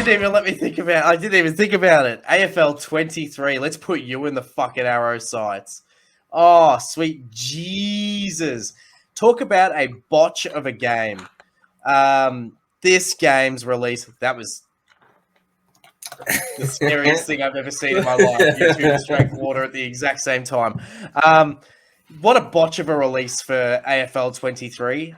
didn't even let me think about. I didn't even think about it. AFL 23. Let's put you in the fucking arrow sights. Oh, sweet Jesus! Talk about a botch of a game. This game's release. That was the scariest thing I've ever seen in my life. You two just drank water at the exact same time. What a botch of a release for AFL 23.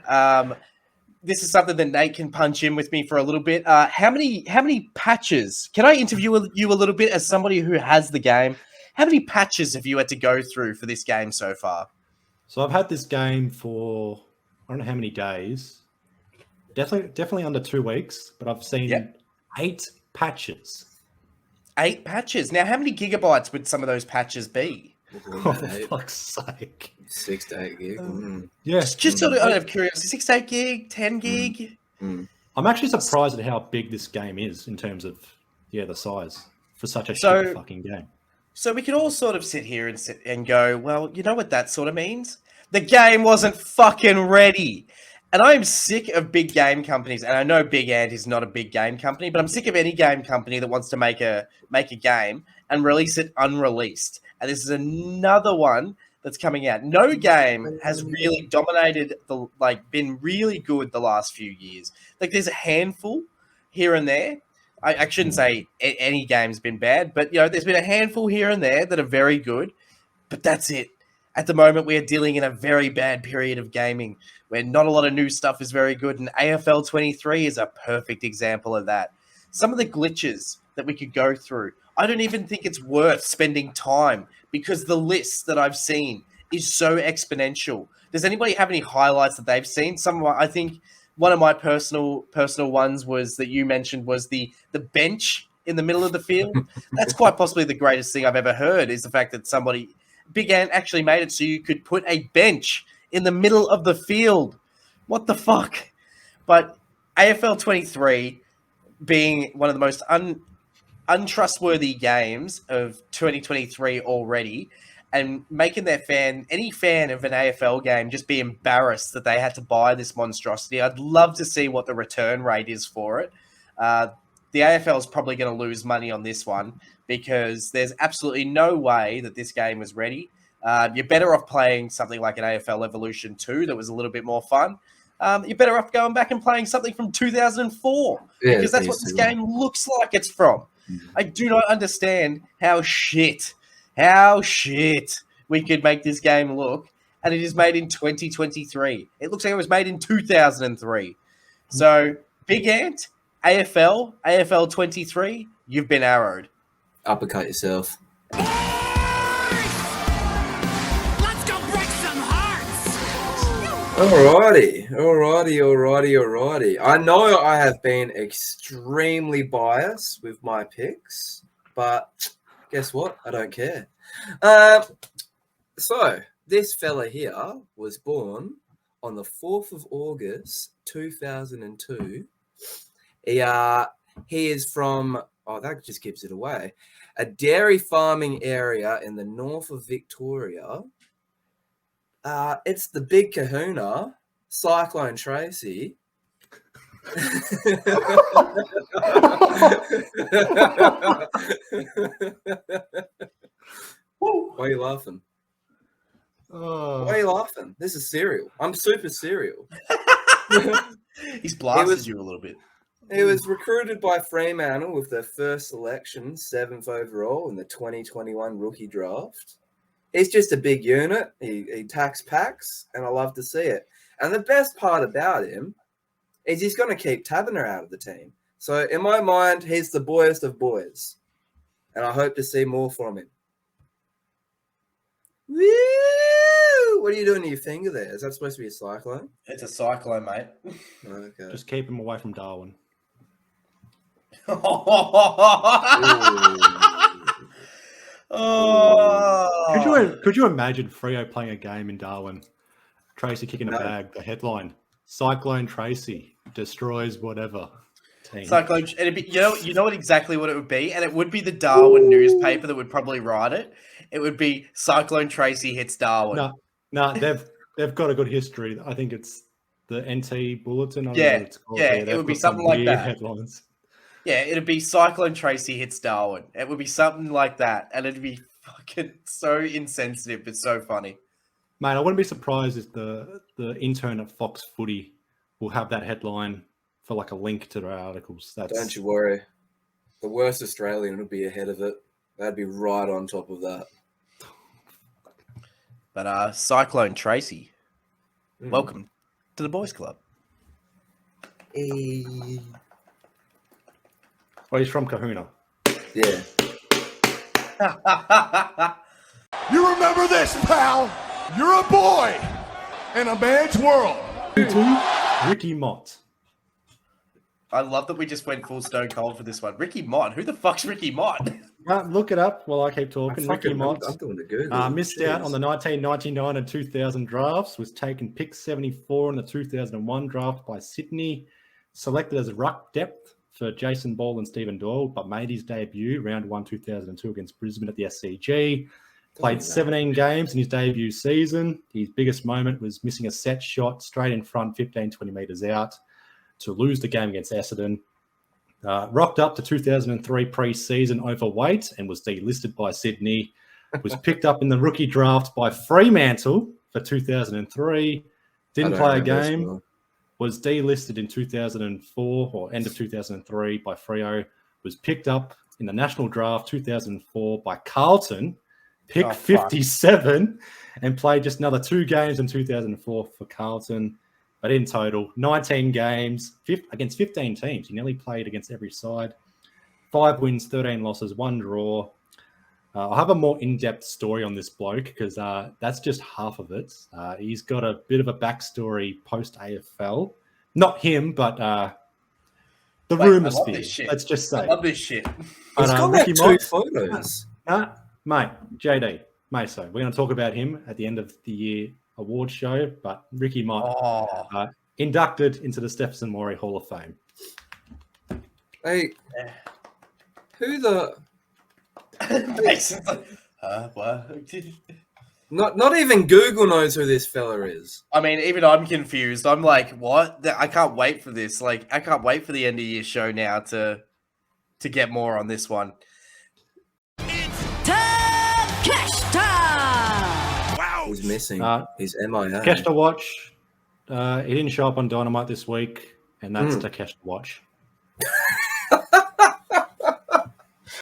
This is something that Nate can punch in with me for a little bit. How many patches? Can I interview you a little bit as somebody who has the game? How many patches have you had to go through for this game so far? So I've had this game for I don't know how many days. Definitely under 2 weeks, but I've seen 8 patches. 8 patches. Now, how many gigabytes would some of those patches be? Oh, for fuck's sake. 6 to 8 gig. Yes. Just sort of out of curiosity, 6 to 8 gig, 10 gig? I'm actually surprised at how big this game is in terms of, the size for such a shit fucking game. So we can all sort of sit here and go, well, you know what that sort of means? The game wasn't fucking ready. And I'm sick of big game companies, and I know Big Ant is not a big game company, but I'm sick of any game company that wants to make a game and release it unreleased. And this is another one that's coming out. No game has really dominated been really good the last few years. Like there's a handful here and there. I shouldn't say any game's been bad, but there's been a handful here and there that are very good, but that's it. At the moment, we are dealing in a very bad period of gaming where not a lot of new stuff is very good, and AFL 23 is a perfect example of that. Some of the glitches that we could go through, I don't even think it's worth spending time because the list that I've seen is so exponential. Does anybody have any highlights that they've seen? I think one of my personal ones was that you mentioned was the bench in the middle of the field. That's quite possibly the greatest thing I've ever heard is the fact that Big Ant actually made it so you could put a bench in the middle of the field. What the fuck? But AFL 23 being one of the most untrustworthy games of 2023 already, and making any fan of an AFL game just be embarrassed that they had to buy this monstrosity. I'd love to see what the return rate is for it. The AFL is probably going to lose money on this one because there's absolutely no way that this game was ready. You're better off playing something like an AFL Evolution 2 that was a little bit more fun. You're better off going back and playing something from 2004 because that's what this game looks like it's from. I do not understand how shit we could make this game look, and it is made in 2023. It looks like it was made in 2003. So, Big Ant, AFL 23, you've been arrowed. Uppercut yourself. Let's go break some hearts. Alrighty. I know I have been extremely biased with my picks, but guess what? I don't care. So this fella here was born on the 4th of August, 2002. He is from, that just gives it away, a dairy farming area in the north of Victoria. It's the big kahuna, Cyclone Tracy. Why are you laughing? Why are you laughing? This is cereal. I'm super cereal. He's blasted you a little bit. He was recruited by Fremantle with their first selection, 7th overall in the 2021 rookie draft. He's just a big unit. He tacks packs, and I love to see it. And the best part about him is he's going to keep Taverner out of the team. So in my mind, he's the boyest of boys. And I hope to see more from him. Woo! What are you doing to your finger there? Is that supposed to be a cyclone? It's a cyclone, mate. Okay. Just keep him away from Darwin. Could you imagine Freo playing a game in Darwin? Tracy kicking a bag. The headline: Cyclone Tracy destroys whatever team. Cyclone. It'd be, you know what exactly what it would be, and it would be the Darwin newspaper that would probably write it. It would be Cyclone Tracy hits Darwin. No, they've got a good history. I think it's the NT Bulletin. I don't know what it's called. It would be something like that. Headlines. Yeah, it'd be Cyclone Tracy hits Darwin. It would be something like that, and it'd be fucking so insensitive, but so funny. Mate, I wouldn't be surprised if the intern at Fox Footy will have that headline for like a link to their articles. Don't you worry. The worst Australian would be ahead of it. They'd be right on top of that. But Cyclone Tracy, welcome to the Boys Club. Well, he's from Kahuna. Yeah. You remember this, pal? You're a boy in a man's world. Ricky Mott. I love that we just went full stone cold for this one. Ricky Mott. Who the fuck's Ricky Mott? Look it up while I keep talking. Ricky Mott I'm doing the Google. missed out on the 1999 and 2000 drafts. Was taken pick 74 in the 2001 draft by Sydney. Selected as ruck depth for Jason Ball and Stephen Doyle, but made his debut round 1 2002 against Brisbane at the SCG. Played 17 games in his debut season. His biggest moment was missing a set shot straight in front, 15, 20 metres out to lose the game against Essendon. Rocked up to 2003 pre-season overweight and was delisted by Sydney. Was picked up in the rookie draft by Fremantle for 2003. Didn't play a game. Was delisted in 2004 or end of 2003 by Freo. Was picked up in the national draft 2004 by Carlton. Pick 57 and played just another 2 games in 2004 for Carlton. But in total, 19 games against 15 teams. He nearly played against every side. 5 wins, 13 losses, 1 draw. I'll have a more in-depth story on this bloke because that's just half of it. He's got a bit of a backstory post-AFL. Not him, but the rumour sphere. Let's just say. I love this shit. It's got like 2 photos. Mate, JD, Meso. We're going to talk about him at the end of the year award show, but Ricky Mott inducted into the Stephenson Morey Hall of Fame. Hey, who the... Mason's like, what? Not even Google knows who this fella is. I mean, even I'm confused. I'm like, what? I can't wait for this. Like, I can't wait for the end of year show now to get more on this one. Cash time! Wow. He's missing. He's MIA. Cash to watch. He didn't show up on Dynamite this week, and that's the cash to watch.